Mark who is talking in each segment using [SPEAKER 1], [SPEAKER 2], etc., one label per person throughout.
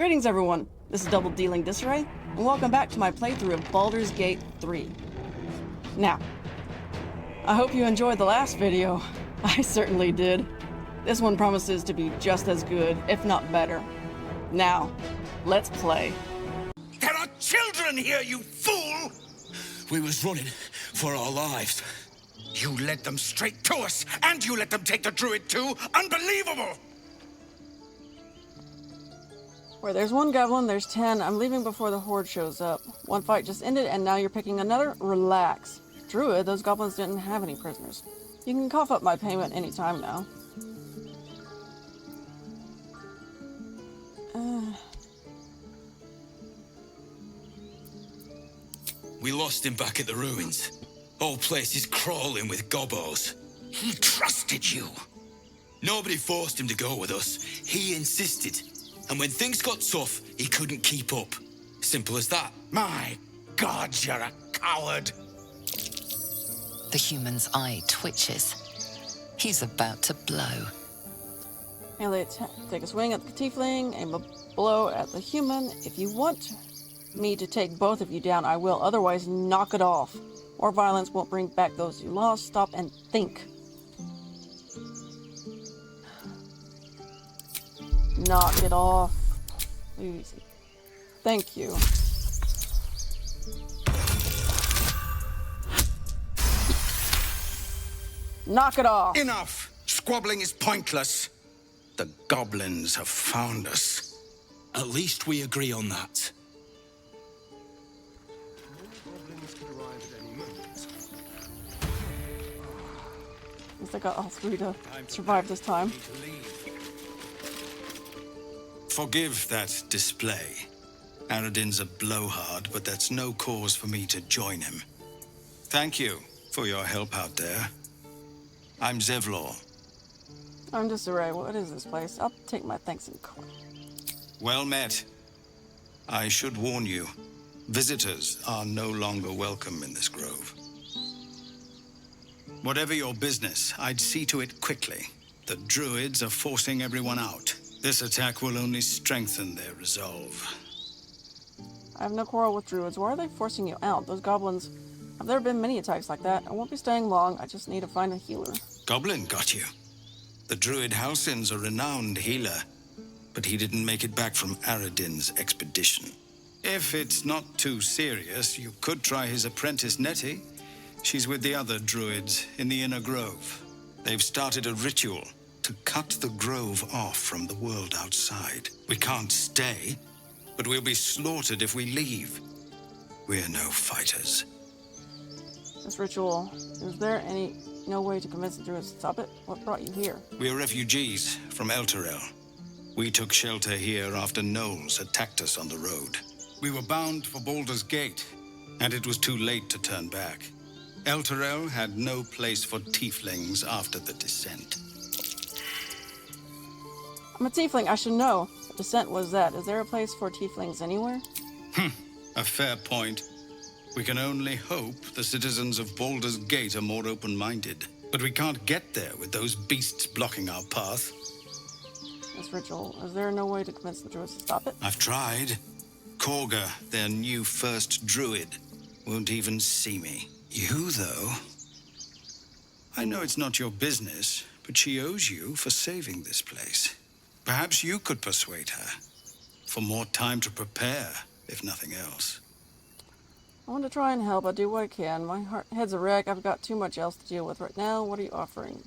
[SPEAKER 1] Greetings everyone, this is Double Dealing Disarray, and welcome back to my playthrough of Baldur's Gate 3. Now, I hope you enjoyed the last video. I certainly did. This one promises to be just as good, if not better. Now, let's play.
[SPEAKER 2] There are children here, you fool!
[SPEAKER 3] We was running for our lives.
[SPEAKER 2] You led them straight to us, and you let them take the druid too? Unbelievable!
[SPEAKER 1] Where there's one goblin, there's 10. I'm leaving before the horde shows up. One fight just ended, and now you're picking another? Relax. Druid, those goblins didn't have any prisoners. You can cough up my payment anytime now.
[SPEAKER 3] We lost him back at the ruins. Whole place is crawling with gobos.
[SPEAKER 2] He trusted you.
[SPEAKER 3] Nobody forced him to go with us. He insisted. And when things got tough, he couldn't keep up. Simple as that.
[SPEAKER 2] My God, you're a coward.
[SPEAKER 4] The human's eye twitches. He's about to blow.
[SPEAKER 1] Melee take a swing at the tiefling, aim a blow at the human. If you want me to take both of you down, I will. Otherwise, knock it off. More violence won't bring back those you lost. Stop and think. Knock it off. Easy. Thank you. Knock it off.
[SPEAKER 2] Enough! Squabbling is pointless. The goblins have found us.
[SPEAKER 3] At least we agree on that.
[SPEAKER 1] At least I got all three to survive this time.
[SPEAKER 5] Forgive that display. Aradin's a blowhard, but that's no cause for me to join him. Thank you for your help out there. I'm Zevlor.
[SPEAKER 1] I'm Disarray. What is this place? I'll take my thanks in coin.
[SPEAKER 5] Well met. I should warn you, visitors are no longer welcome in this grove. Whatever your business, I'd see to it quickly. The druids are forcing everyone out. This attack will only strengthen their resolve.
[SPEAKER 1] I have no quarrel with druids. Why are they forcing you out? Those goblins... Have there been many attacks like that? I won't be staying long. I just need to find a healer.
[SPEAKER 5] Goblin got you. The druid Halsin's a renowned healer, but he didn't make it back from Aradin's expedition. If it's not too serious, you could try his apprentice Nettie. She's with the other druids in the inner grove. They've started a ritual to cut the grove off from the world outside. We can't stay, but we'll be slaughtered if we leave. We're no fighters.
[SPEAKER 1] This ritual, is there no way to convince the druids to stop it? What brought you here?
[SPEAKER 5] We're refugees from Elturel. We took shelter here after gnolls attacked us on the road. We were bound for Baldur's Gate, and it was too late to turn back. Elturel had no place for tieflings after the descent.
[SPEAKER 1] I'm a tiefling. I should know. What descent was that? Is there a place for tieflings anywhere?
[SPEAKER 5] A fair point. We can only hope the citizens of Baldur's Gate are more open-minded. But we can't get there with those beasts blocking our path.
[SPEAKER 1] This ritual, is there no way to convince the druids to stop it?
[SPEAKER 5] I've tried. Korga, their new first druid, won't even see me. You, though... I know it's not your business, but she owes you for saving this place. Perhaps you could persuade her. For more time to prepare, if nothing else.
[SPEAKER 1] I want to try and help. I do what I can. My head's a wreck. I've got too much else to deal with right now. What are you offering?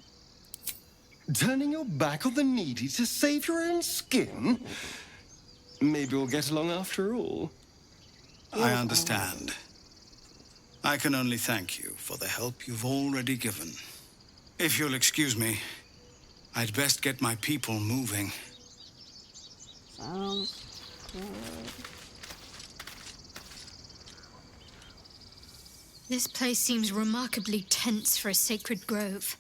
[SPEAKER 6] Turning your back on the needy to save your own skin? Maybe we'll get along after all.
[SPEAKER 5] I understand. I can only thank you for the help you've already given. If you'll excuse me, I'd best get my people moving.
[SPEAKER 1] Sounds good.
[SPEAKER 7] This place seems remarkably tense for a sacred grove.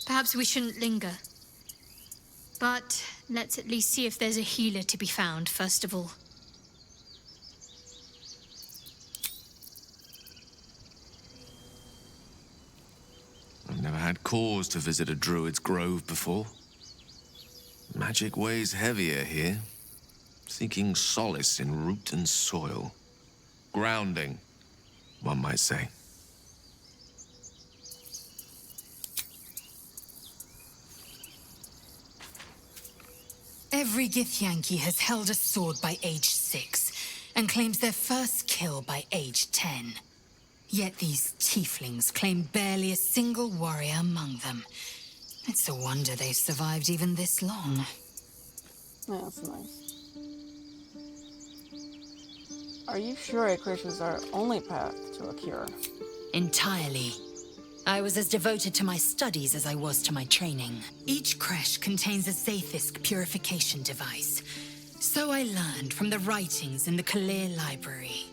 [SPEAKER 7] Perhaps we shouldn't linger. But let's at least see if there's a healer to be found, first of all.
[SPEAKER 8] I've never had cause to visit a druid's grove before. Magic weighs heavier here. seeking solace in root and soil. Grounding, one might say.
[SPEAKER 9] Every Githyanki has held a sword by age 6, and claims their first kill by age 10. Yet these tieflings claim barely a single warrior among them. It's a wonder they've survived even this long.
[SPEAKER 1] Yeah, that's nice. Are you sure a crush is our only path to a cure?
[SPEAKER 9] Entirely. I was as devoted to my studies as I was to my training. Each creche contains a Zaithisk purification device. So I learned from the writings in the Kalir Library.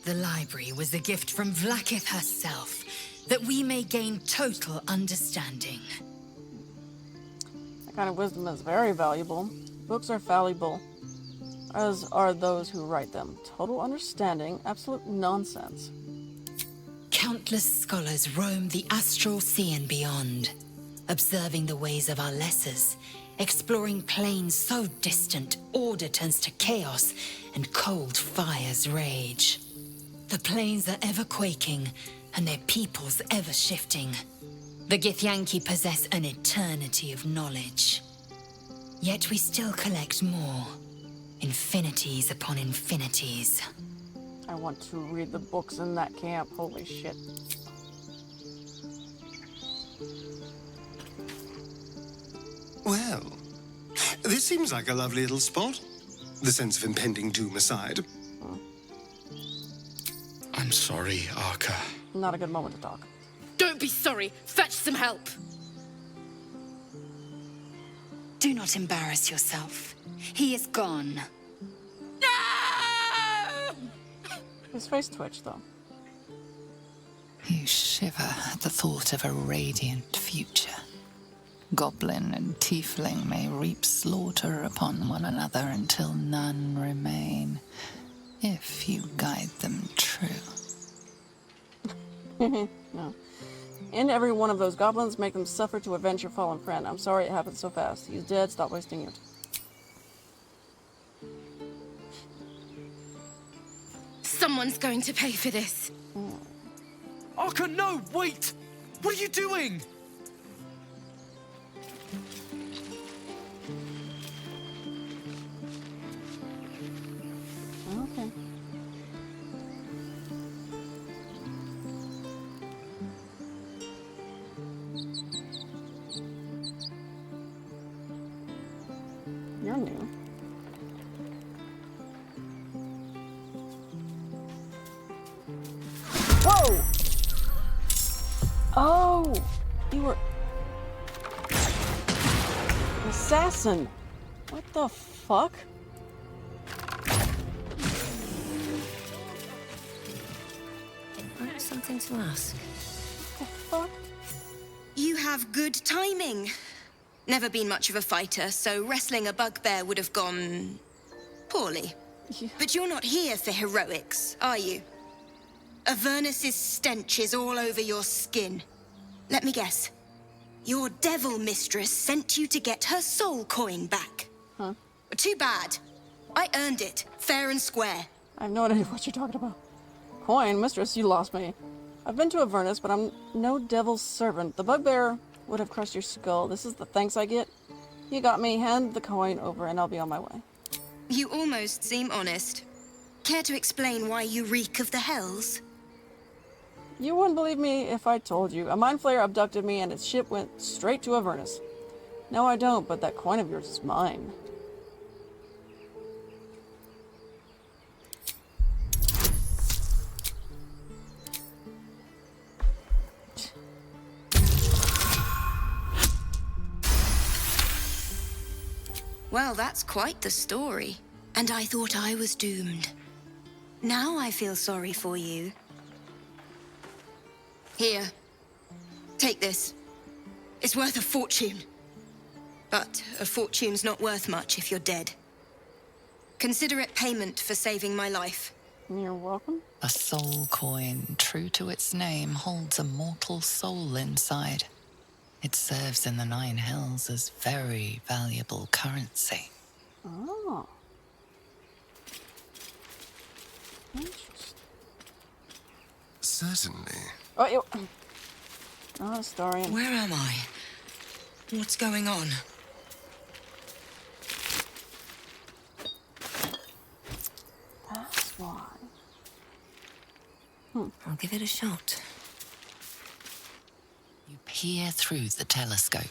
[SPEAKER 9] The library was a gift from Vlaakith herself, that we may gain total understanding.
[SPEAKER 1] That kind of wisdom is very valuable. Books are fallible, as are those who write them. Total understanding, absolute nonsense.
[SPEAKER 9] Countless scholars roam the astral sea and beyond, observing the ways of our lessers, exploring planes so distant order turns to chaos and cold fires rage. The planes are ever quaking, and their peoples ever shifting. The Githyanki possess an eternity of knowledge. Yet we still collect more. Infinities upon infinities.
[SPEAKER 1] I want to read the books in that camp. Holy shit.
[SPEAKER 6] Well, this seems like a lovely little spot. The sense of impending doom aside.
[SPEAKER 3] I'm sorry, Arca.
[SPEAKER 1] Not a good moment to talk.
[SPEAKER 10] Don't be sorry. Fetch some help.
[SPEAKER 9] Do not embarrass yourself. He is gone.
[SPEAKER 1] His face twitched, though.
[SPEAKER 4] You shiver at the thought of a radiant future. Goblin and tiefling may reap slaughter upon one another until none remain, if you guide them true.
[SPEAKER 1] No. End every one of those goblins, make them suffer to avenge your fallen friend. I'm sorry it happened so fast. He's dead, stop wasting your time.
[SPEAKER 10] Someone's going to pay for this.
[SPEAKER 8] Arca, no! Wait! What are you doing?
[SPEAKER 1] Okay. You're new. Whoa! Oh! You were... an assassin! What the fuck?
[SPEAKER 10] Something to ask.
[SPEAKER 1] What the fuck?
[SPEAKER 10] You have good timing. Never been much of a fighter, so wrestling a bugbear would have gone... poorly.
[SPEAKER 1] Yeah.
[SPEAKER 10] But you're not here for heroics, are you? Avernus's stench is all over your skin. Let me guess. Your devil mistress sent you to get her soul coin back.
[SPEAKER 1] Huh?
[SPEAKER 10] Too bad. I earned it, fair and square.
[SPEAKER 1] I have no idea what you're talking about. Coin, mistress, you lost me. I've been to Avernus, but I'm no devil's servant. The bugbear would have crushed your skull. This is the thanks I get. You got me. Hand the coin over and I'll be on my way.
[SPEAKER 10] You almost seem honest. Care to explain why you reek of the hells?
[SPEAKER 1] You wouldn't believe me if I told you. A mind flayer abducted me and its ship went straight to Avernus. No, I don't, but that coin of yours is mine.
[SPEAKER 10] Well, that's quite the story. And I thought I was doomed. Now I feel sorry for you. Here. Take this. It's worth a fortune. But a fortune's not worth much if you're dead. Consider it payment for saving my life.
[SPEAKER 1] You're welcome.
[SPEAKER 4] A soul coin, true to its name, holds a mortal soul inside. It serves in the Nine Hells as very valuable currency.
[SPEAKER 1] Oh. Interesting.
[SPEAKER 6] Certainly.
[SPEAKER 1] Oh, you. Oh, Astarion.
[SPEAKER 9] Where am I? What's going on?
[SPEAKER 1] That's why.
[SPEAKER 9] I'll give it a shot.
[SPEAKER 4] You peer through the telescope.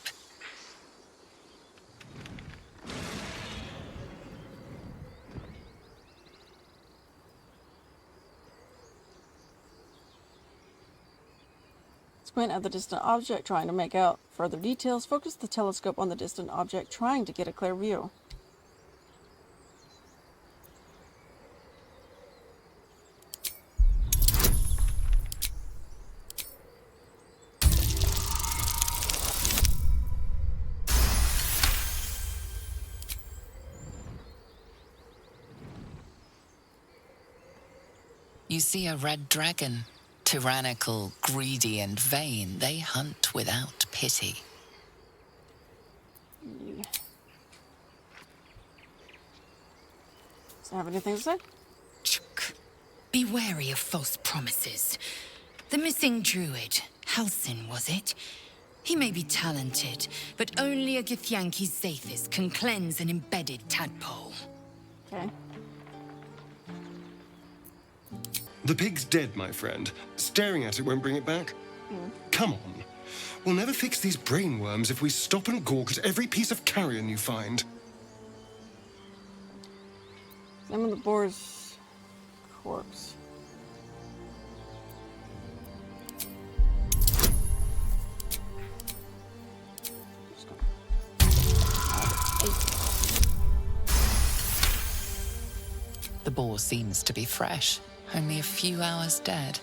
[SPEAKER 1] Squint at the distant object, trying to make out further details. Focus the telescope on the distant object, trying to get a clear view.
[SPEAKER 4] You see a red dragon. Tyrannical, greedy, and vain, they hunt without pity.
[SPEAKER 1] Yeah. Does it have anything to say?
[SPEAKER 9] Be wary of false promises. The missing druid, Halsin, was it? He may be talented, but only a Githyanki's Zathis can cleanse an embedded tadpole.
[SPEAKER 1] Okay.
[SPEAKER 6] The pig's dead, my friend. Staring at it won't bring it back. Come on. We'll never fix these brainworms if we stop and gawk at every piece of carrion you find.
[SPEAKER 1] Examine the boar's corpse.
[SPEAKER 4] The boar seems to be fresh, only a few hours dead.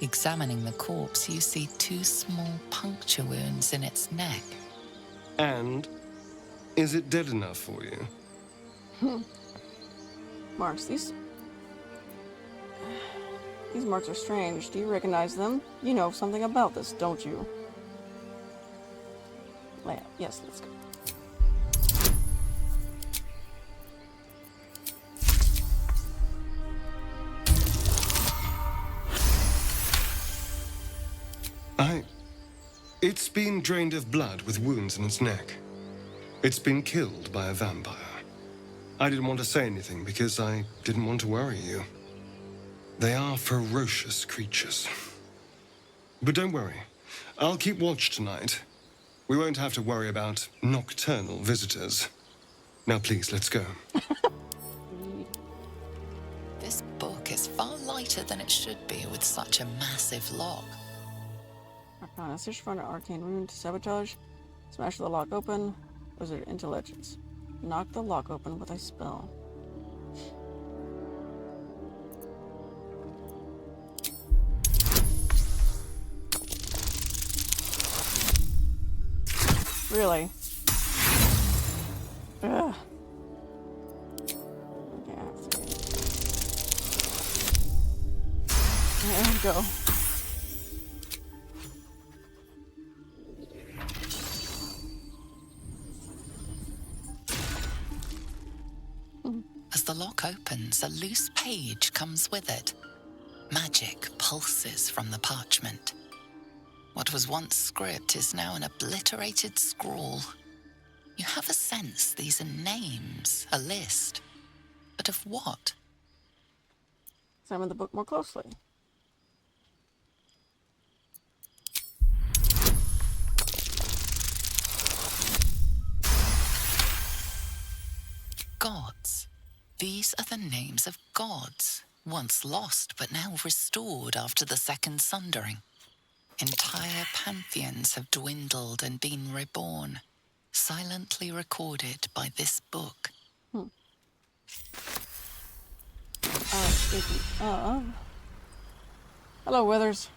[SPEAKER 4] Examining the corpse, you see 2 small puncture wounds in its neck.
[SPEAKER 6] And? Is it dead enough for you?
[SPEAKER 1] Marks. These marks are strange. Do you recognize them? You know something about this, don't you? Leia. Yes, let's go.
[SPEAKER 6] It's been drained of blood with wounds in its neck. It's been killed by a vampire. I didn't want to say anything because I didn't want to worry you. They are ferocious creatures. But don't worry. I'll keep watch tonight. We won't have to worry about nocturnal visitors. Now please, let's go.
[SPEAKER 4] This book is far lighter than it should be with such a massive lock.
[SPEAKER 1] Arcana. Search for an arcane rune to sabotage. Smash the lock open. Wizard into legends. Knock the lock open with a spell. Really? Ugh. Okay, I have to get it. There we go.
[SPEAKER 4] As the lock opens, a loose page comes with it. Magic pulses from the parchment. What was once script is now an obliterated scrawl. You have a sense these are names, a list. But of what?
[SPEAKER 1] Examine the book more closely.
[SPEAKER 4] Gods. These are the names of gods, once lost but now restored after the Second Sundering. Entire pantheons have dwindled and been reborn, silently recorded by this book.
[SPEAKER 1] Speaking of... Hello, Withers.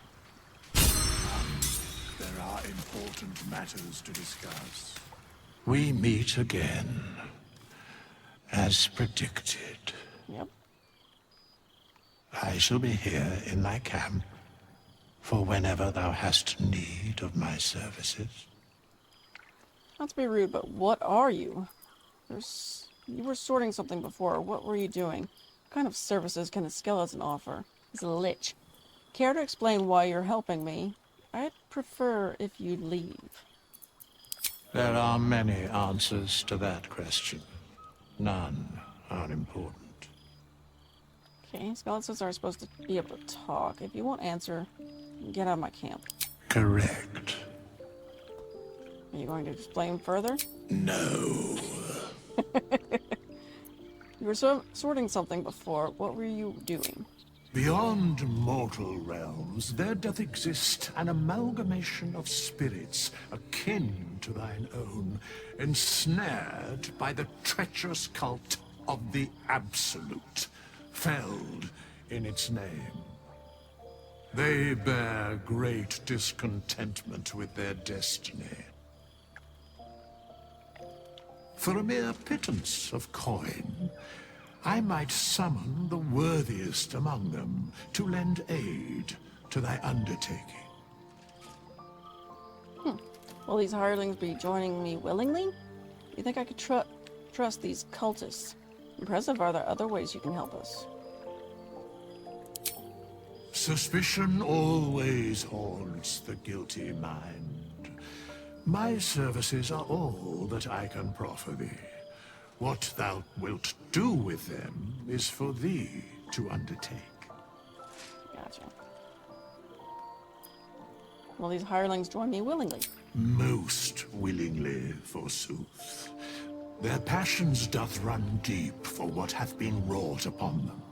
[SPEAKER 11] There are important matters to discuss. We meet again, as predicted.
[SPEAKER 1] Yep.
[SPEAKER 11] I shall be here in thy camp for whenever thou hast need of my services.
[SPEAKER 1] Not to be rude, but what are you? You were sorting something before. What were you doing? What kind of services can a skeleton offer? He's a lich. Care to explain why you're helping me? I'd prefer if you'd leave.
[SPEAKER 11] There are many answers to that question. None are important.
[SPEAKER 1] Okay, skeletons are supposed to be able to talk. If you won't answer, get out of my camp.
[SPEAKER 11] Correct.
[SPEAKER 1] Are you going to explain further?
[SPEAKER 11] No.
[SPEAKER 1] You were sorting something before. What were you doing?
[SPEAKER 11] Beyond mortal realms, there doth exist an amalgamation of spirits akin to thine own, ensnared by the treacherous cult of the Absolute, felled in its name. They bear great discontentment with their destiny. For a mere pittance of coin, I might summon the worthiest among them to lend aid to thy undertaking.
[SPEAKER 1] Will these hirelings be joining me willingly? You think I could trust these cultists? Impressive. Are there other ways you can help us?
[SPEAKER 11] Suspicion always haunts the guilty mind. My services are all that I can proffer thee. What thou wilt do with them is for thee to undertake.
[SPEAKER 1] Gotcha. Will these hirelings join me willingly?
[SPEAKER 11] Most willingly, forsooth. Their passions doth run deep for what hath been wrought upon them.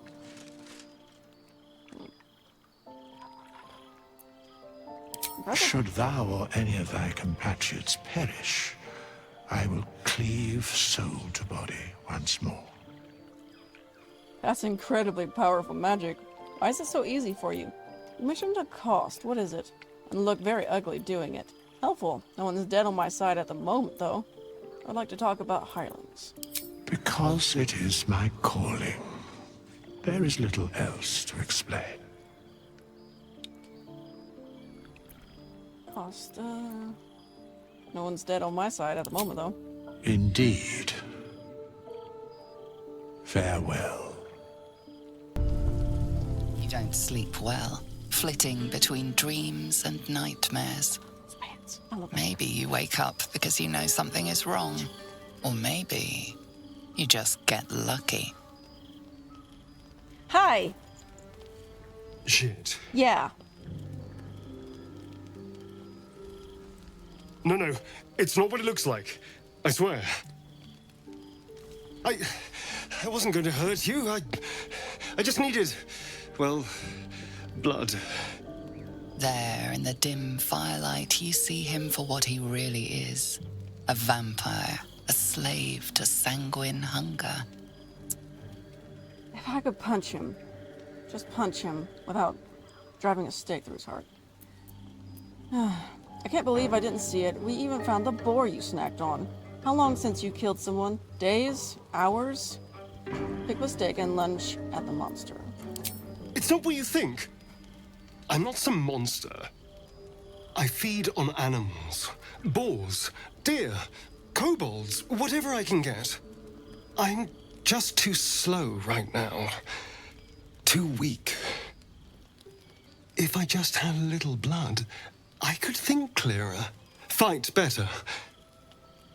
[SPEAKER 11] Should thou or any of thy compatriots perish, I will cleave soul to body once more.
[SPEAKER 1] That's incredibly powerful magic. Why is it so easy for you? You mentioned a cost. What is it? And look very ugly doing it. Helpful. No one's dead on my side at the moment, though. I'd like to talk about hirelings.
[SPEAKER 11] Because it is my calling. There is little else to explain.
[SPEAKER 1] Cost, no one's dead on my side at the moment, though.
[SPEAKER 11] Indeed. Farewell.
[SPEAKER 4] You don't sleep well, flitting between dreams and nightmares. Maybe you wake up because you know something is wrong. Or maybe you just get lucky.
[SPEAKER 1] Hi!
[SPEAKER 6] Shit.
[SPEAKER 1] Yeah.
[SPEAKER 6] No, it's not what it looks like. I swear. I wasn't going to hurt you. I just needed, well, blood.
[SPEAKER 4] There, in the dim firelight, you see him for what he really is. A vampire, a slave to sanguine hunger.
[SPEAKER 1] If I could punch him, just punch him without driving a stake through his heart. I can't believe I didn't see it. We even found the boar you snacked on. How long since you killed someone? Days? Hours? Pick a steak and lunch at the monster.
[SPEAKER 6] It's not what you think. I'm not some monster. I feed on animals. Boars, deer, kobolds, whatever I can get. I'm just too slow right now. Too weak. If I just had a little blood, I could think clearer, fight better.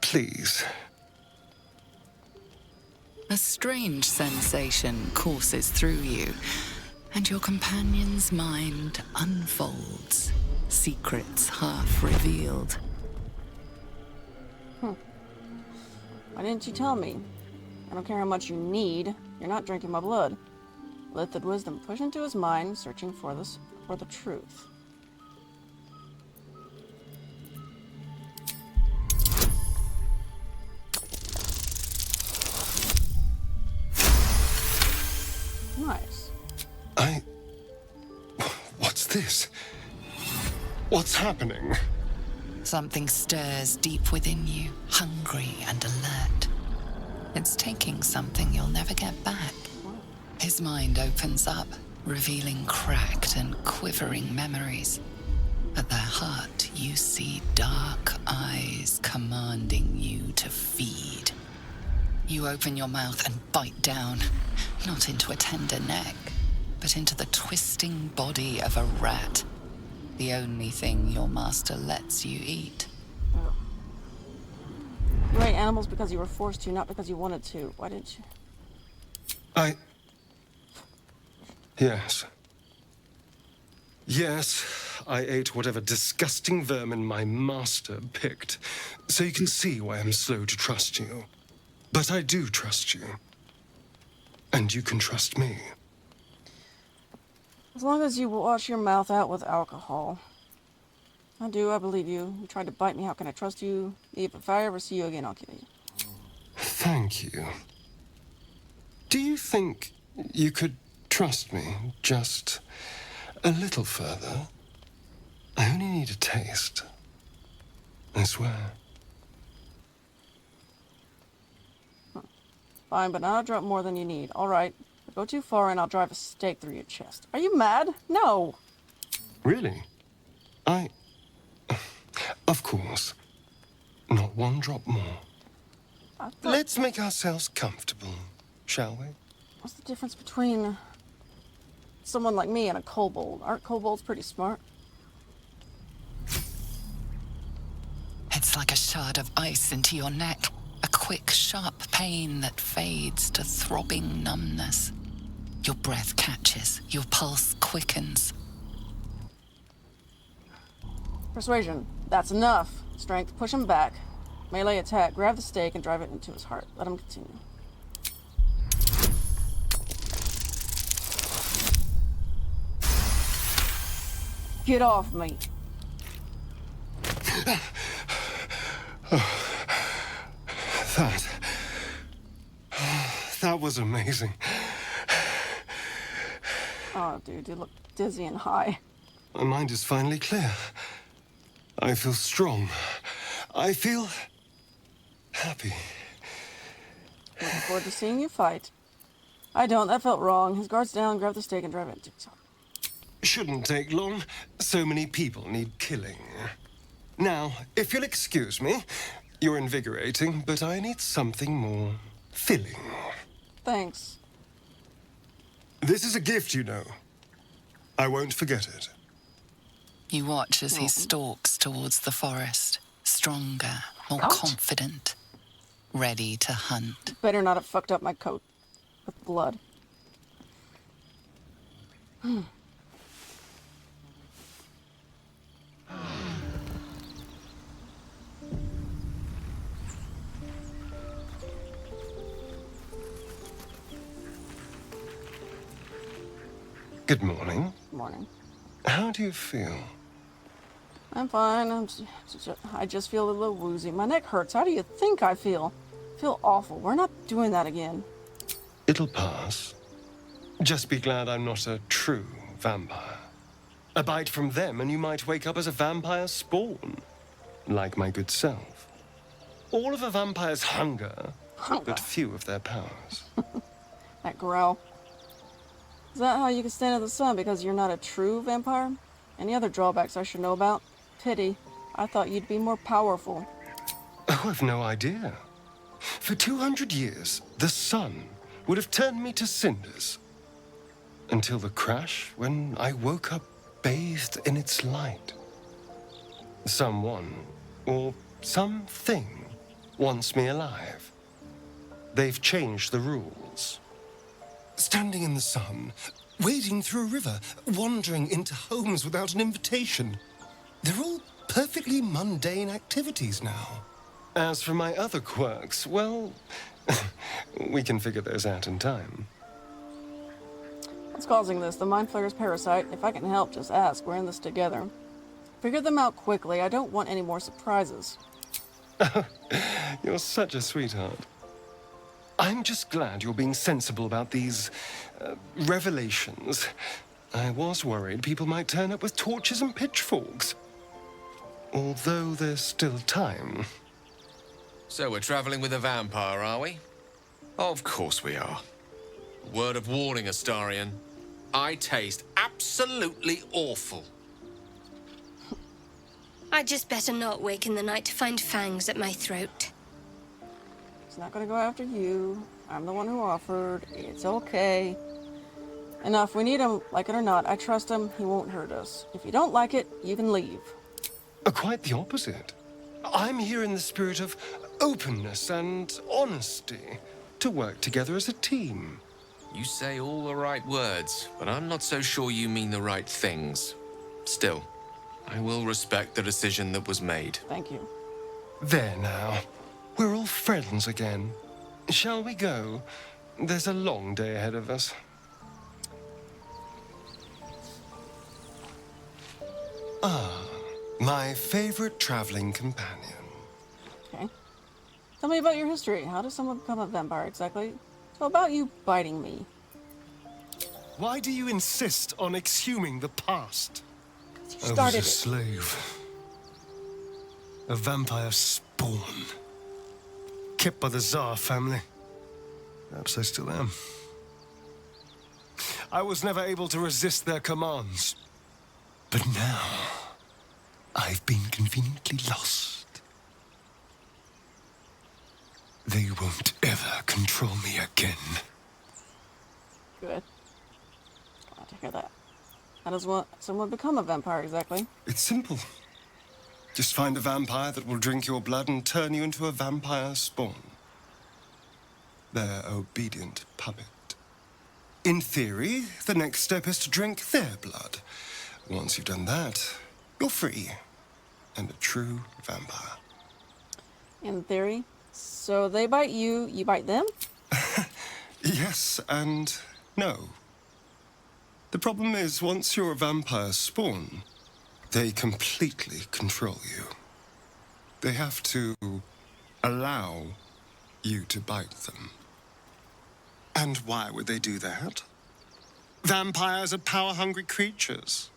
[SPEAKER 6] Please.
[SPEAKER 4] A strange sensation courses through you, and your companion's mind unfolds, secrets half revealed.
[SPEAKER 1] Why didn't you tell me? I don't care how much you need. You're not drinking my blood. Let the wisdom push into his mind, searching for the truth. Nice.
[SPEAKER 6] What's this? What's happening?
[SPEAKER 4] Something stirs deep within you, hungry and alert. It's taking something you'll never get back. His mind opens up, revealing cracked and quivering memories. At their heart, you see dark eyes commanding you to feed. You open your mouth and bite down, not into a tender neck, but into the twisting body of a rat. The only thing your master lets you eat.
[SPEAKER 1] Oh. You ate animals because you were forced to, not because you wanted to. Why didn't you?
[SPEAKER 6] Yes. Yes, I ate whatever disgusting vermin my master picked, so you can see why I'm slow to trust you. But I do trust you. And you can trust me.
[SPEAKER 1] As long as you wash your mouth out with alcohol. I believe you. You tried to bite me, how can I trust you? If I ever see you again, I'll kill you.
[SPEAKER 6] Thank you. Do you think you could trust me just a little further? I only need a taste. I swear.
[SPEAKER 1] Fine, but not a drop more than you need. All right. Go too far and I'll drive a stake through your chest. Are you mad? No.
[SPEAKER 6] Really? Of course. Not one drop more. Let's make ourselves comfortable, shall we?
[SPEAKER 1] What's the difference between someone like me and a kobold? Aren't kobolds pretty smart?
[SPEAKER 4] It's like a shard of ice into your neck. A quick, sharp pain that fades to throbbing numbness. Your breath catches, your pulse quickens.
[SPEAKER 1] Persuasion. That's enough. Strength. Push him back. Melee attack. Grab the stake and drive it into his heart. Let him continue. Get off me.
[SPEAKER 6] That was amazing.
[SPEAKER 1] Oh, dude, you look dizzy and high.
[SPEAKER 6] My mind is finally clear. I feel strong. I feel happy.
[SPEAKER 1] Looking forward to seeing you fight. I don't. That felt wrong. His guard's down. Grab the stake and drive it into his heart.
[SPEAKER 6] Shouldn't take long. So many people need killing. Now, if you'll excuse me, you're invigorating, but I need something more filling.
[SPEAKER 1] Thanks.
[SPEAKER 6] This is a gift, you know. I won't forget it.
[SPEAKER 4] You watch as he stalks towards the forest, stronger, more confident, ready to hunt.
[SPEAKER 1] Better not have fucked up my coat with blood.
[SPEAKER 6] Good morning.
[SPEAKER 1] Morning.
[SPEAKER 6] How do you feel?
[SPEAKER 1] I'm fine. I just feel a little woozy. My neck hurts. How do you think I feel? I feel awful. We're not doing that again.
[SPEAKER 6] It'll pass. Just be glad I'm not a true vampire. A bite from them and you might wake up as a vampire spawn. Like my good self. All of a vampire's hunger, but few of their powers.
[SPEAKER 1] That growl. Is that how you can stand in the sun because you're not a true vampire? Any other drawbacks I should know about? Pity. I thought you'd be more powerful.
[SPEAKER 6] Oh, I've no idea. For 200 years, the sun would have turned me to cinders. Until the crash, when I woke up bathed in its light. Someone, or something, wants me alive. They've changed the rules. Standing in the sun, wading through a river, wandering into homes without an invitation. They're all perfectly mundane activities now. As for my other quirks, well, we can figure those out in time.
[SPEAKER 1] What's causing this? The Mind Flayer's parasite? If I can help, just ask. We're in this together. Figure them out quickly. I don't want any more surprises.
[SPEAKER 6] You're such a sweetheart. I'm just glad you're being sensible about these revelations. I was worried people might turn up with torches and pitchforks. Although there's still time.
[SPEAKER 8] So we're traveling with a vampire, are we? Of course we are. Word of warning, Astarion. I taste absolutely awful.
[SPEAKER 10] I'd just better not wake in the night to find fangs at my throat.
[SPEAKER 1] not gonna go after you. I'm the one who offered. It's okay. Enough. We need him, like it or not. I trust him. He won't hurt us. If you don't like it, you can leave.
[SPEAKER 6] Quite the opposite. I'm here in the spirit of openness and honesty to work together as a team.
[SPEAKER 8] You say all the right words, but I'm not so sure you mean the right things. Still, I will respect the decision that was made.
[SPEAKER 1] Thank you.
[SPEAKER 6] There now. We're all friends again. Shall we go? There's a long day ahead of us. Ah, my favorite traveling companion.
[SPEAKER 1] Okay. Tell me about your history. How does someone become a vampire exactly? So about you biting me.
[SPEAKER 6] Why do you insist on exhuming the past?
[SPEAKER 1] You started
[SPEAKER 6] I was a slave. A vampire spawn. Kept by the Tsar family. Perhaps I still am. I was never able to resist their commands. But now, I've been conveniently lost. They won't ever control me again.
[SPEAKER 1] Good. Glad to hear that. How does someone become a vampire exactly?
[SPEAKER 6] It's simple. Just find a vampire that will drink your blood and turn you into a vampire spawn. Their obedient puppet. In theory, the next step is to drink their blood. Once you've done that, you're free. And a true vampire.
[SPEAKER 1] In theory? So they bite you, you bite them?
[SPEAKER 6] Yes and no. The problem is, once you're a vampire spawn, they completely control you. They have to allow you to bite them. And why would they do that? Vampires are power-hungry creatures.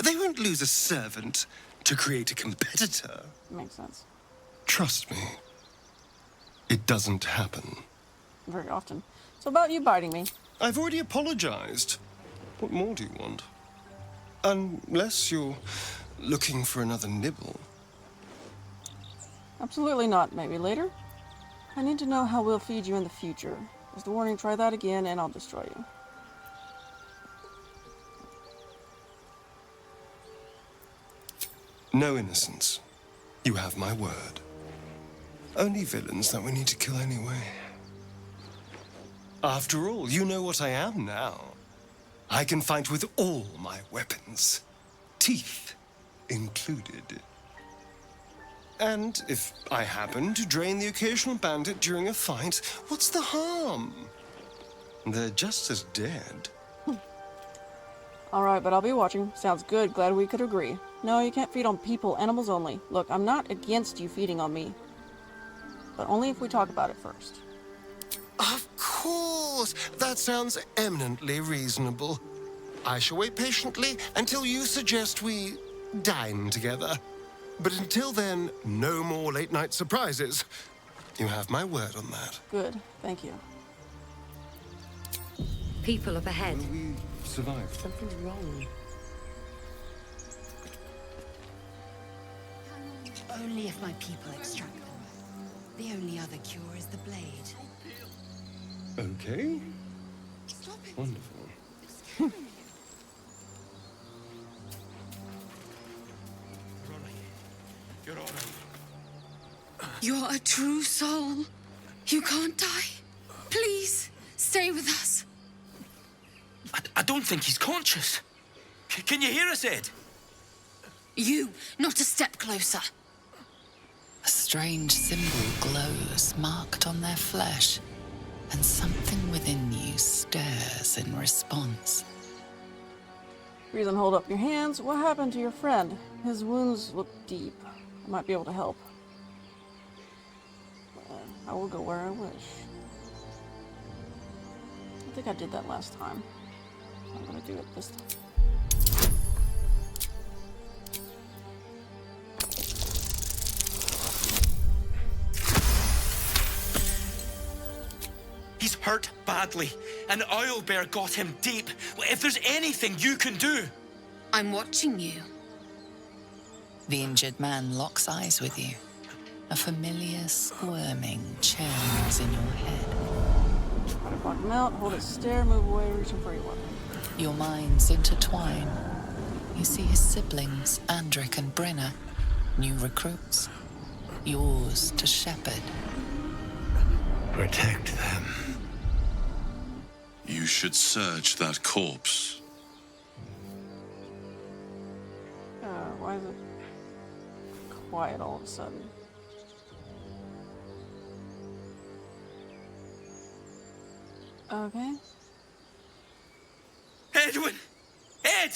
[SPEAKER 6] They won't lose a servant to create a competitor.
[SPEAKER 1] Makes sense.
[SPEAKER 6] Trust me, it doesn't happen.
[SPEAKER 1] Very often. So about you biting me.
[SPEAKER 6] I've already apologized. What more do you want? Unless you're looking for another nibble.
[SPEAKER 1] Absolutely not. Maybe later. I need to know how we'll feed you in the future. As the warning, try that again and I'll destroy you.
[SPEAKER 6] No innocence. You have my word. Only villains that we need to kill anyway. After all, you know what I am now. I can fight with all my weapons. Teeth included. And if I happen to drain the occasional bandit during a fight, what's the harm? They're just as dead.
[SPEAKER 1] Alright, but I'll be watching. Sounds good. Glad we could agree. No, you can't feed on people. Animals only. Look, I'm not against you feeding on me. But only if we talk about it first.
[SPEAKER 6] Of course! That sounds eminently reasonable. I shall wait patiently until you suggest we dine together. But until then, no more late-night surprises. You have my word on that.
[SPEAKER 1] Good. Thank you.
[SPEAKER 9] People up ahead.
[SPEAKER 6] We survived.
[SPEAKER 9] Something's wrong. Only if my people extract them. The only other cure is the blade.
[SPEAKER 6] Okay. Wonderful.
[SPEAKER 3] You're all right.
[SPEAKER 10] You're a true soul. You can't die. Please, stay with us.
[SPEAKER 3] I don't think he's conscious. Can you hear us, Ed?
[SPEAKER 10] You, not a step closer.
[SPEAKER 4] A strange symbol glows, marked on their flesh, and something within you stirs in response.
[SPEAKER 1] Reason, hold up your hands. What happened to your friend? His wounds look deep. I might be able to help. I will go where I wish. I think I did that last time. I'm gonna do it this time.
[SPEAKER 3] He's hurt badly, and Owlbear got him deep. If there's anything you can do...
[SPEAKER 10] I'm watching you.
[SPEAKER 4] The injured man locks eyes with you. A familiar squirming churns in your head.
[SPEAKER 1] Try to block him out, hold it stare, move away, reaching for your weapon.
[SPEAKER 4] Your minds intertwine. You see his siblings, Andric and Brenna, new recruits. Yours to shepherd.
[SPEAKER 11] Protect them.
[SPEAKER 12] You should search that corpse.
[SPEAKER 1] Why is it quiet all of a sudden? Okay.
[SPEAKER 3] Edwin! Ed!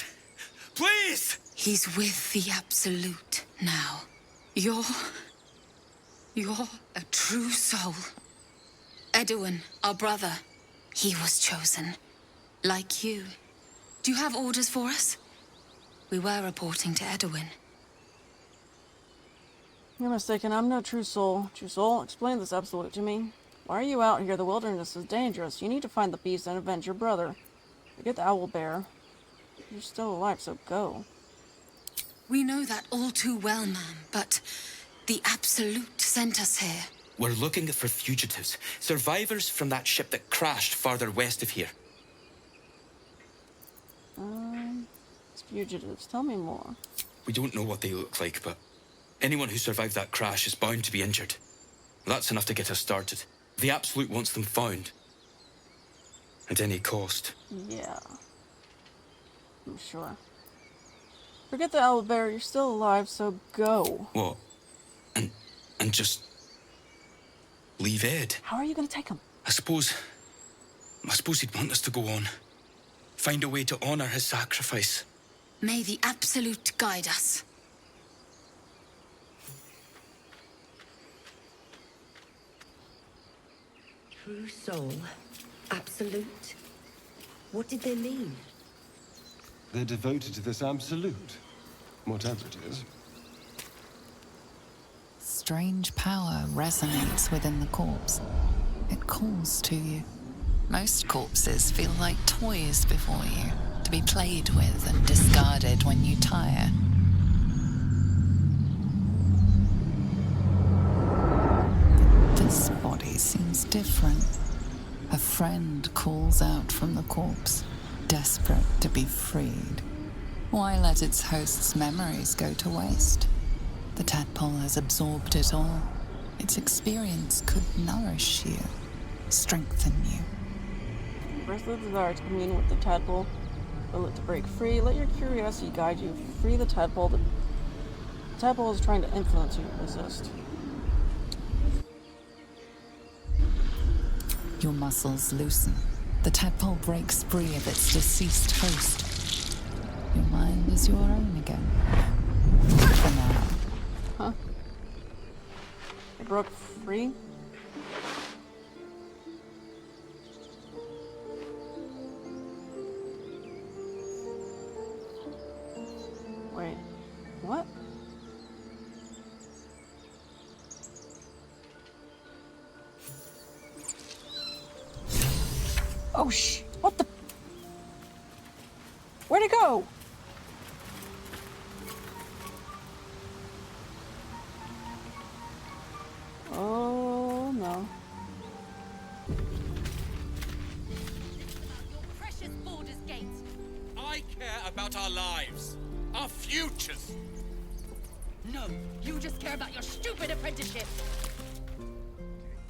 [SPEAKER 3] Please!
[SPEAKER 9] He's with the Absolute now. You're a true soul. Edwin, our brother, he was chosen. Like you. Do you have orders for us? We were reporting to Edwin.
[SPEAKER 1] You're mistaken. I'm no true soul. True soul, explain this Absolute to me. Why are you out here? The wilderness is dangerous. You need to find the beast and avenge your brother. Forget the owl bear. You're still alive, so go.
[SPEAKER 9] We know that all too well, ma'am, but the Absolute sent us here.
[SPEAKER 3] We're looking for fugitives, survivors from that ship that crashed farther west of here.
[SPEAKER 1] It's fugitives. Tell me more.
[SPEAKER 3] We don't know what they look like, but anyone who survived that crash is bound to be injured. That's enough to get us started. The Absolute wants them found. At any cost.
[SPEAKER 1] Yeah. I'm sure. Forget the owl bear. You're still alive, so go.
[SPEAKER 3] What? And just leave Ed?
[SPEAKER 1] How are you gonna take him?
[SPEAKER 3] I suppose he'd want us to go on. Find a way to honor his sacrifice.
[SPEAKER 9] May the Absolute guide us.
[SPEAKER 13] True soul, Absolute. What did they mean?
[SPEAKER 6] They're devoted to this Absolute, whatever it is.
[SPEAKER 4] Strange power resonates within the corpse. It calls to you. Most corpses feel like toys before you, to be played with and discarded when you tire. This body seems different. A friend calls out from the corpse, desperate to be freed. Why let its host's memories go to waste? The tadpole has absorbed it all. Its experience could nourish you, strengthen you.
[SPEAKER 1] First, the desire to commune with the tadpole. Will it to break free? Let your curiosity guide you. Free the tadpole. The tadpole is trying to influence you. Resist.
[SPEAKER 4] Your muscles loosen. The tadpole breaks free of its deceased host. Your mind is your own again. For now.
[SPEAKER 1] Huh? It broke free? Wait, what? Oh what the? Where'd it go? Oh no.
[SPEAKER 14] Precious Baldur's Gate.
[SPEAKER 8] I care about our lives, our futures.
[SPEAKER 14] No, you just care about your stupid apprenticeship.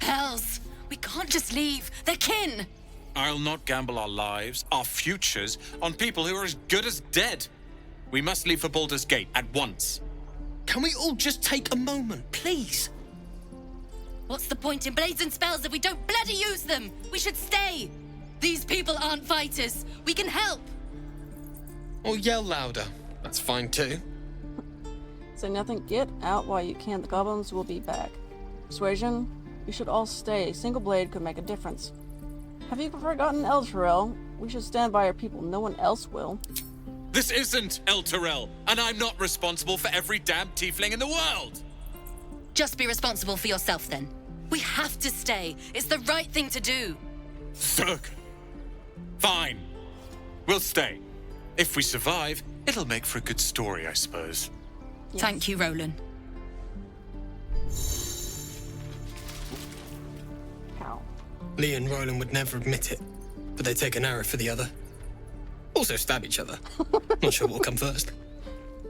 [SPEAKER 9] Hells! We can't just leave. They're kin!
[SPEAKER 8] I'll not gamble our lives, our futures, on people who are as good as dead. We must leave for Baldur's Gate at once.
[SPEAKER 3] Can we all just take a moment, please?
[SPEAKER 14] What's the point in blades and spells if we don't bloody use them? We should stay. These people aren't fighters. We can help.
[SPEAKER 8] Or yell louder. That's fine too.
[SPEAKER 1] Say nothing. Get out while you can. The goblins will be back. Persuasion? You should all stay. Single blade could make a difference. Have you forgotten Elturel? We should stand by our people. No one else will.
[SPEAKER 8] This isn't Elturel, and I'm not responsible for every damn tiefling in the world.
[SPEAKER 14] Just be responsible for yourself then. We have to stay. It's the right thing to do.
[SPEAKER 8] Thurg. Fine. We'll stay. If we survive, it'll make for a good story, I suppose.
[SPEAKER 14] Yes. Thank you, Roland.
[SPEAKER 15] Lee and Roland would never admit it, but they take an arrow for the other. Also stab each other. Not sure what'll come first.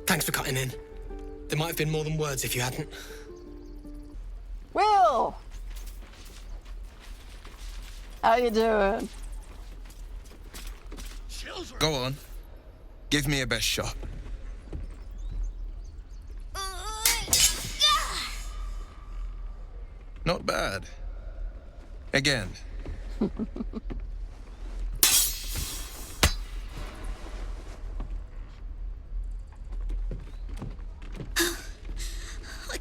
[SPEAKER 15] Thanks for cutting in. There might have been more than words if you hadn't.
[SPEAKER 1] Wyll! How you doing?
[SPEAKER 16] Go on. Give me a best shot. Not bad. Again.
[SPEAKER 10] I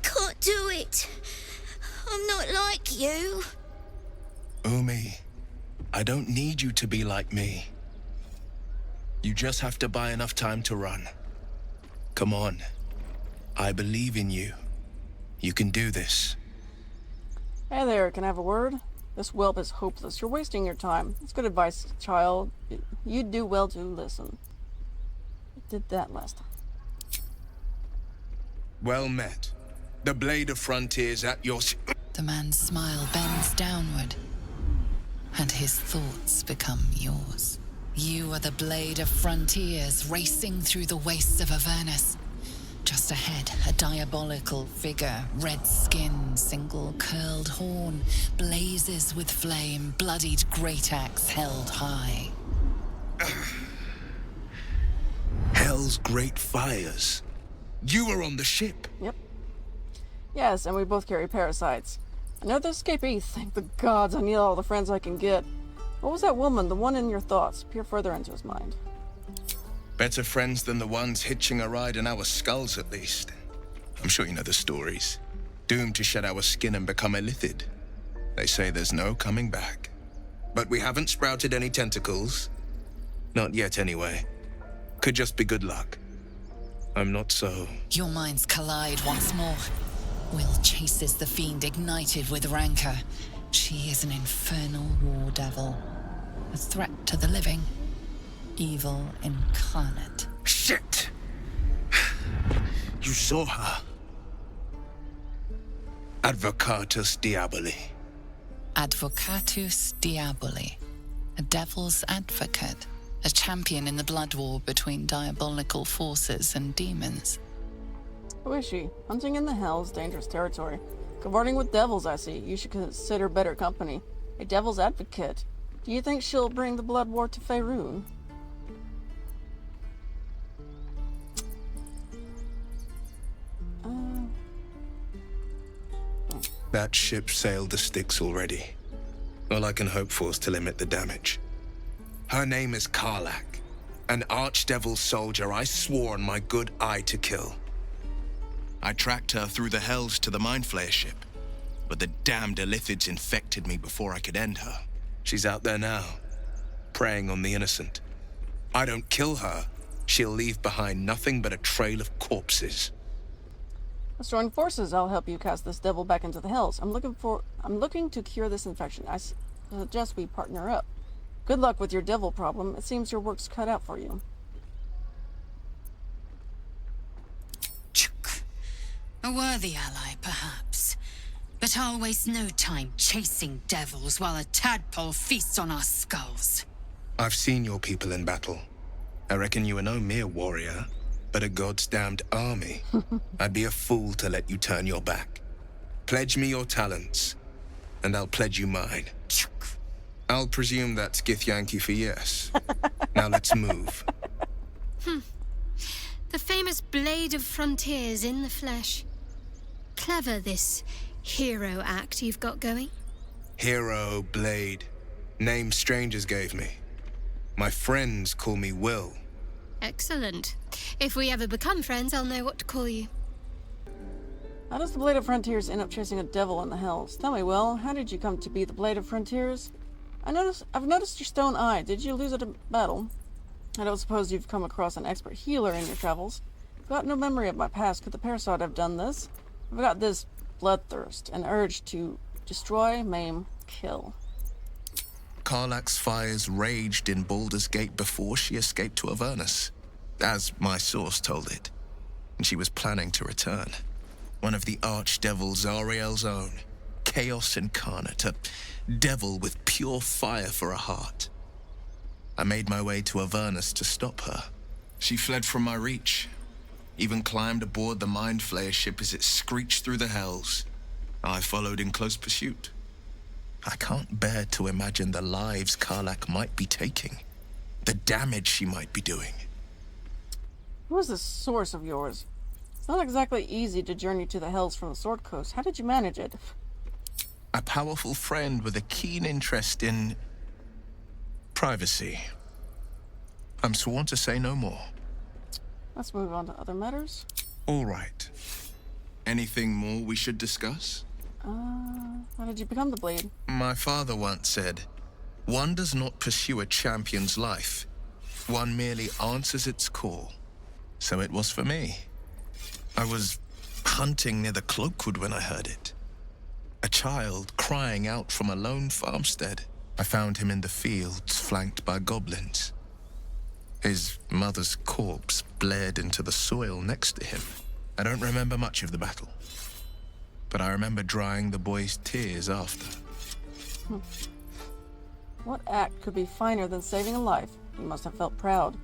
[SPEAKER 10] can't do it. I'm not like you.
[SPEAKER 16] Umi, I don't need you to be like me. You just have to buy enough time to run. Come on. I believe in you. You can do this.
[SPEAKER 1] Hey there, can I have a word? This whelp is hopeless. You're wasting your time. It's good advice, child. You'd do well to listen. I did that last time.
[SPEAKER 16] Well met. The blade of frontiers at your...
[SPEAKER 4] The man's smile bends downward, and his thoughts become yours. You are the blade of frontiers racing through the wastes of Avernus. Just ahead, a diabolical figure, red skin, single curled horn, blazes with flame, bloodied great axe held high.
[SPEAKER 16] Hell's great fires. You were on the ship.
[SPEAKER 1] Yep. Yes, and we both carry parasites. Another escapee. Thank the gods, I need all the friends I can get. What was that woman, the one in your thoughts? Peer further into his mind.
[SPEAKER 16] Better friends than the ones hitching a ride in our skulls, at least. I'm sure you know the stories. Doomed to shed our skin and become illithid. They say there's no coming back. But we haven't sprouted any tentacles. Not yet, anyway. Could just be good luck. I'm not so...
[SPEAKER 4] Your minds collide once more. Wyll chases the fiend ignited with rancor. She is an infernal war devil. A threat to the living. Evil incarnate.
[SPEAKER 16] Shit! You saw her. Advocatus Diaboli.
[SPEAKER 4] Advocatus Diaboli. A devil's advocate. A champion in the blood war between diabolical forces and demons.
[SPEAKER 1] Who is she? Hunting in the hells, dangerous territory. Cavorting with devils, I see. You should consider better company. A devil's advocate. Do you think she'll bring the blood war to Faerun?
[SPEAKER 16] That ship sailed the Styx already. All I can hope for is to limit the damage. Her name is Karlach, an archdevil soldier I swore on my good eye to kill. I tracked her through the hells to the Mind Flayer ship, but the damned Illithids infected me before I could end her. She's out there now, preying on the innocent. I don't kill her, she'll leave behind nothing but a trail of corpses.
[SPEAKER 1] Let's join forces. I'll help you cast this devil back into the hells. I'm looking to cure this infection. I suggest we partner up. Good luck with your devil problem. It seems your work's cut out for you.
[SPEAKER 9] A worthy ally, perhaps. But I'll waste no time chasing devils while a tadpole feasts on our skulls.
[SPEAKER 16] I've seen your people in battle. I reckon you are no mere warrior, but a god's damned army. I'd be a fool to let you turn your back. Pledge me your talents, and I'll pledge you mine. I'll presume that's Githyanki for yes. Now let's move.
[SPEAKER 7] The famous Blade of Frontiers in the flesh. Clever, this hero act you've got going.
[SPEAKER 16] Hero, Blade. Name strangers gave me. My friends call me Wyll.
[SPEAKER 7] Excellent. If we ever become friends, I'll know what to call you.
[SPEAKER 1] How does the Blade of Frontiers end up chasing a devil in the hells? Tell me, Wyll, how did you come to be the Blade of Frontiers? I've noticed your stone eye. Did you lose it in battle? I don't suppose you've come across an expert healer in your travels. I've got no memory of my past. Could the parasite have done this? I've got this bloodthirst, an urge to destroy, maim, kill.
[SPEAKER 16] Karlach's fires raged in Baldur's Gate before she escaped to Avernus, as my source told it. And she was planning to return. One of the archdevil Zariel's own. chaos incarnate, a devil with pure fire for a heart. I made my way to Avernus to stop her. She fled from my reach, even climbed aboard the Mind Flayer ship as it screeched through the hells. I followed in close pursuit. I can't bear to imagine the lives Karlach might be taking, the damage she might be doing.
[SPEAKER 1] Who is this source of yours? It's not exactly easy to journey to the Hells from the Sword Coast. How did you manage it?
[SPEAKER 16] A powerful friend with a keen interest in privacy. I'm sworn to say no more.
[SPEAKER 1] Let's move on to other matters.
[SPEAKER 16] All right. Anything more we should discuss?
[SPEAKER 1] How did you become the Blade?
[SPEAKER 16] My father once said, one does not pursue a champion's life. One merely answers its call. So it was for me. I was hunting near the Cloakwood when I heard it. A child crying out from a lone farmstead. I found him in the fields, flanked by goblins. His mother's corpse bled into the soil next to him. I don't remember much of the battle, but I remember drying the boy's tears after.
[SPEAKER 1] What act could be finer than saving a life? You must have felt proud.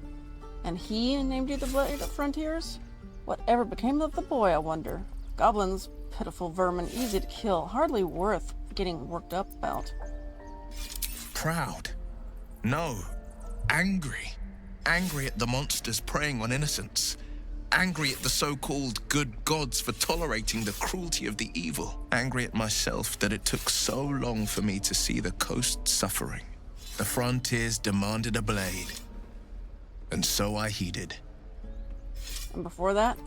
[SPEAKER 1] And he named you the Blade of Frontiers? Whatever became of the boy, I wonder? Goblins, pitiful vermin, easy to kill, hardly worth getting worked up about.
[SPEAKER 16] Proud? No. Angry. Angry at the monsters preying on innocents. Angry at the so-called good gods for tolerating the cruelty of the evil. Angry at myself that it took so long for me to see the coast suffering. The frontiers demanded a blade. And so I heeded.
[SPEAKER 1] And before that?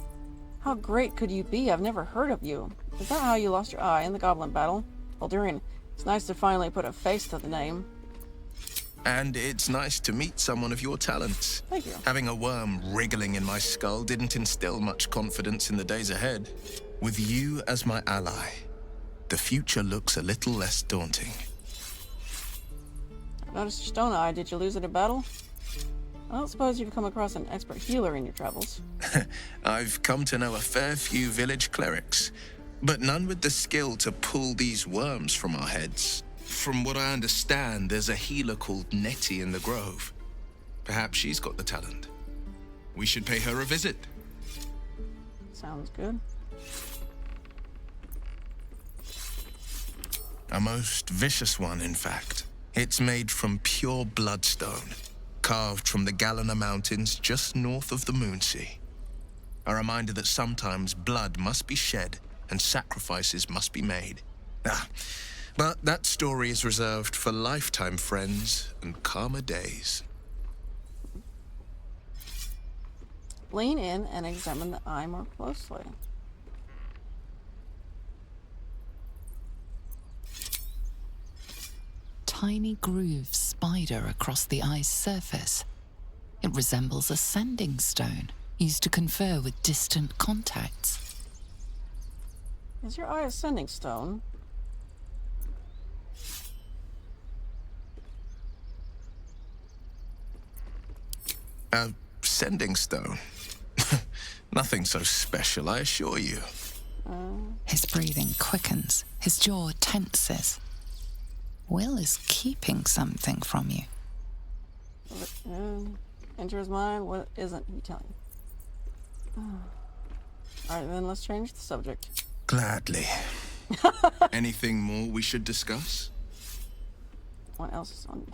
[SPEAKER 1] How great could you be? I've never heard of you. Is that how you lost your eye in the goblin battle? Baldurian, it's nice to finally put a face to the name.
[SPEAKER 16] And it's nice to meet someone of your talents.
[SPEAKER 1] Thank you.
[SPEAKER 16] Having a worm wriggling in my skull didn't instill much confidence in the days ahead. With you as my ally, the future looks a little less daunting.
[SPEAKER 1] I noticed your stone eye. Did you lose it in battle? I don't suppose you've come across an expert healer in your travels.
[SPEAKER 16] I've come to know a fair few village clerics, but none with the skill to pull these worms from our heads. From what I understand, there's a healer called Nettie in the Grove. Perhaps she's got the talent. We should pay her a visit.
[SPEAKER 1] Sounds good.
[SPEAKER 16] A most vicious one, in fact. It's made from pure bloodstone, carved from the Galena Mountains just north of the Moonsea. A reminder that sometimes blood must be shed and sacrifices must be made. But that story is reserved for lifetime friends and calmer days.
[SPEAKER 1] Lean in and examine the eye more closely.
[SPEAKER 4] Tiny grooves spider across the eye's surface. It resembles a sending stone, used to confer with distant contacts.
[SPEAKER 1] Is your eye a sending stone?
[SPEAKER 16] A sending stone? Nothing so special, I assure you.
[SPEAKER 4] His breathing quickens, his jaw tenses. Wyll is keeping something from you.
[SPEAKER 1] Enter his mind, what isn't he telling you? Alright, then let's change the subject.
[SPEAKER 16] Gladly. Anything more we should discuss?
[SPEAKER 1] What else is on?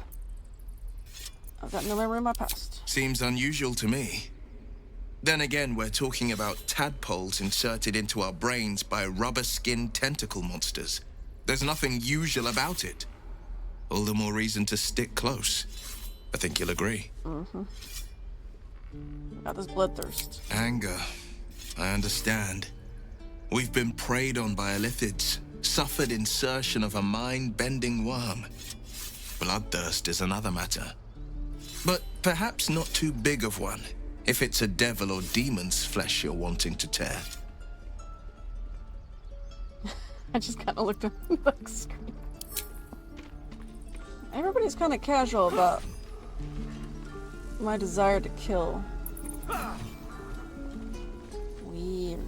[SPEAKER 1] I've got no memory of my past.
[SPEAKER 16] Seems unusual to me. Then again, we're talking about tadpoles inserted into our brains by rubber-skinned tentacle monsters. There's nothing usual about it. All the more reason to stick close. I think you'll agree.
[SPEAKER 1] Got this bloodthirst.
[SPEAKER 16] Anger. I understand. We've been preyed on by illithids, suffered insertion of a mind-bending worm. Bloodthirst is another matter. But perhaps not too big of one, if it's a devil or demon's flesh you're wanting to tear.
[SPEAKER 1] I just kind of looked at the screen. Everybody's kind of casual about my desire to kill. Weird.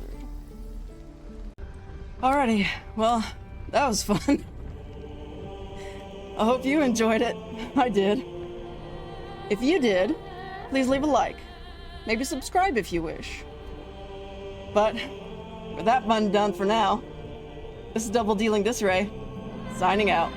[SPEAKER 1] Alrighty, well, That was fun. I hope you enjoyed it. I did. If you did, please leave a like. Maybe subscribe if you wish. But with that fun done for now, this is Double Dealing Disarray, signing out.